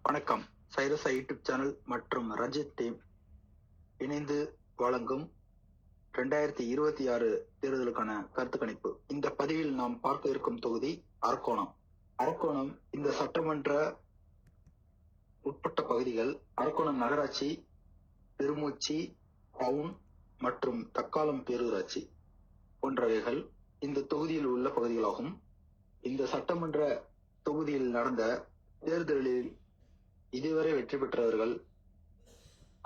வணக்கம். சைரசா YouTube channel மற்றும் Ranjith team இணைந்து வழங்கும் 2026 தேர்தலுக்கான கருத்து கணிப்பு. இந்த பதிவில் நாம் பார்க்க இருக்கும் தொகுதி அரக்கோணம். அரக்கோணம் இந்த சட்டமன்ற உட்பட்ட பகுதிகள் அரக்கோணம் நகராட்சி, திருமூச்சி டவுன் மற்றும் தக்காலம் பேரூராட்சி போன்றவைகள் இந்த தொகுதியில் உள்ள பகுதிகளாகும். இந்த சட்டமன்ற தொகுதியில் நடந்த தேர்தலில் இதுவரை வெற்றி பெற்றவர்கள்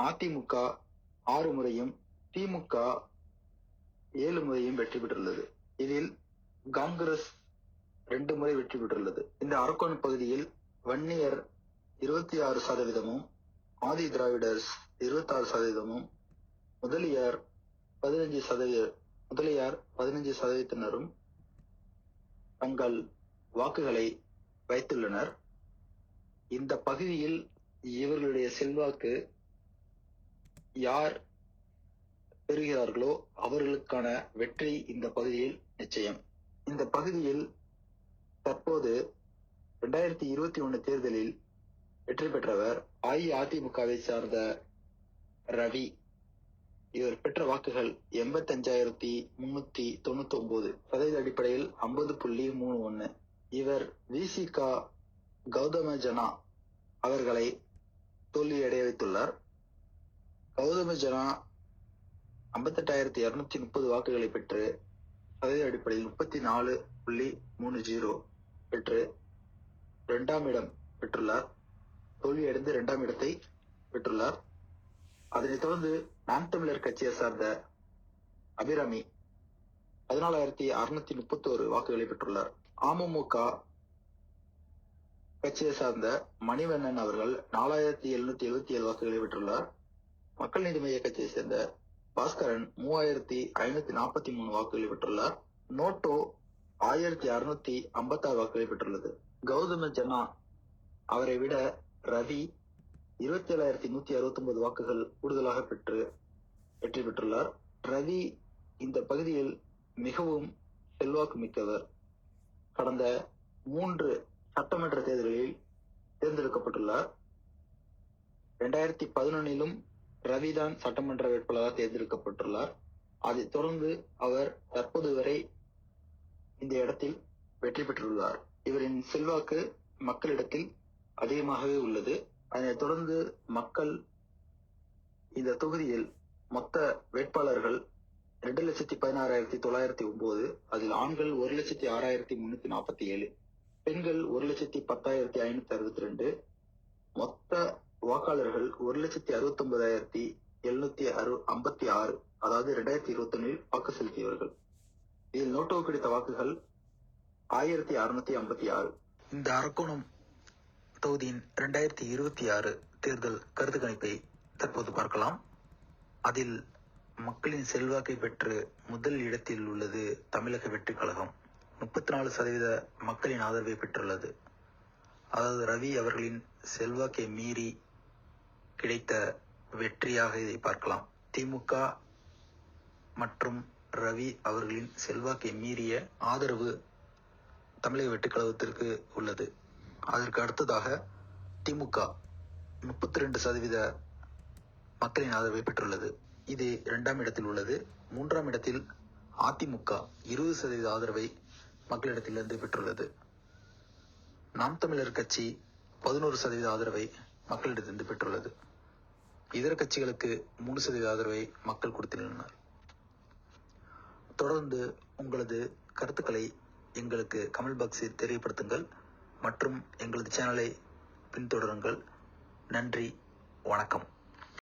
அதிமுக 6 முறையும், திமுக 7 முறையும் வெற்றி பெற்றுள்ளது. இதில் காங்கிரஸ் 2 முறை வெற்றி பெற்றுள்ளது. இந்த அரக்கோணம் பகுதியில் வன்னியர் 26%, ஆதி திராவிடர்ஸ் 26%, முதலியார் 15%, தங்கள் வாக்குகளை வைத்துள்ளனர். இந்த பகுதியில் இவர்களுடைய செல்வாக்கு யார் பெறுகிறார்களோ அவர்களுக்கான வெற்றி இந்த பகுதியில் நிச்சயம். இந்த பகுதியில் தற்போது 2021 தேர்தலில் வெற்றி பெற்றவர் அஇஅதிமுகவை சார்ந்த ரவி. இவர் பெற்ற வாக்குகள் 85,399, சதவீத அடிப்படையில் 50.31. இவர் விசிக கௌதம ஜனா அவர்களை தோல்வியடைய வைத்துள்ளார். கௌதம ஜனா 58,230 வாக்குகளை பெற்று சதவீத அடிப்படையில் 34.30 பெற்று 2ஆம் இடம் பெற்றுள்ளார். தோல்வியடைந்து 2ஆம் இடத்தை பெற்றுள்ளார். அதனைத் தொடர்ந்து நாம் தமிழர் கட்சியை சார்ந்த அபிராமி 14,631 வாக்குகளை பெற்றுள்ளார். அமமுக கட்சியை சார்ந்த மணிவண்ணன் அவர்கள் 4,777 வாக்குகளை பெற்றுள்ளார். மக்கள் நீதி மைய கட்சியை சேர்ந்த பாஸ்கரன் 3,543 வாக்குகளை பெற்றுள்ளார். நோட்டோ 1,656 வாக்குகளை பெற்றுள்ளது. கௌதம ஜனா அவரை விட ரவி 27,169 வாக்குகள் கூடுதலாக பெற்று வெற்றி பெற்றுள்ளார். ரவி இந்த பகுதியில் மிகவும் செல்வாக்கு மிக்கவர். கடந்த 3 சட்டமன்ற தேர்தலில் தேர்ந்தெடுக்கப்பட்டுள்ளார். 2011 ரவிதான் சட்டமன்ற வேட்பாளராக தேர்ந்தெடுக்கப்பட்டுள்ளார். அதைத் தொடர்ந்து அவர் தற்போது வரை இந்த இடத்தில் வெற்றி பெற்றுள்ளார். இவரின் செல்வாக்கு மக்களிடத்தில் அதிகமாகவே உள்ளது. அதனைத் தொடர்ந்து மக்கள் இந்த தொகுதியில் மொத்த வேட்பாளர்கள் 2,16,909, அதில் ஆண்கள் 1,06,347, பெண்கள் 1,10,562, மொத்த வாக்காளர்கள் 1,69,756, அதாவது 2021 வாக்கு செலுத்தியவர்கள். இதில் நோட்டோ கிடைத்த வாக்குகள் 1,656. இந்த அரக்கோணம் தொகுதியின் 2026 தேர்தல் கருத்து கணிப்பை தற்போது பார்க்கலாம். அதில் மக்களின் செல்வாக்கை பெற்று முதல் இடத்தில் உள்ளது தமிழக வெற்றி கழகம். 34% மக்களின் ஆதரவை பெற்றுள்ளது. அதாவது ரவி அவர்களின் செல்வாக்கை மீறி கிடைத்த வெற்றியாக இதை பார்க்கலாம். திமுக மற்றும் ரவி அவர்களின் செல்வாக்கை மீறிய ஆதரவு தமிழக வெற்றி கழகத்திற்கு உள்ளது. அதற்கு அடுத்ததாக திமுக 32% மக்களின் ஆதரவை பெற்றுள்ளது. இது 2ஆம் இடத்தில் உள்ளது. 3ஆம் இடத்தில் அதிமுக 20% ஆதரவை மக்களிடத்திலிருந்து பெற்றுள்ளது. நாம் தமிழர் கட்சி 11% ஆதரவை மக்களிடத்திலிருந்து பெற்றுள்ளது. இதர கட்சிகளுக்கு 3% ஆதரவை மக்கள் கொடுத்துள்ளனர். தொடர்ந்து உங்களது கருத்துக்களை எங்களுக்கு கமெண்ட் பாக்ஸில் தெரியப்படுத்துங்கள் மற்றும் எங்களது சேனலை பின்தொடருங்கள். நன்றி, வணக்கம்.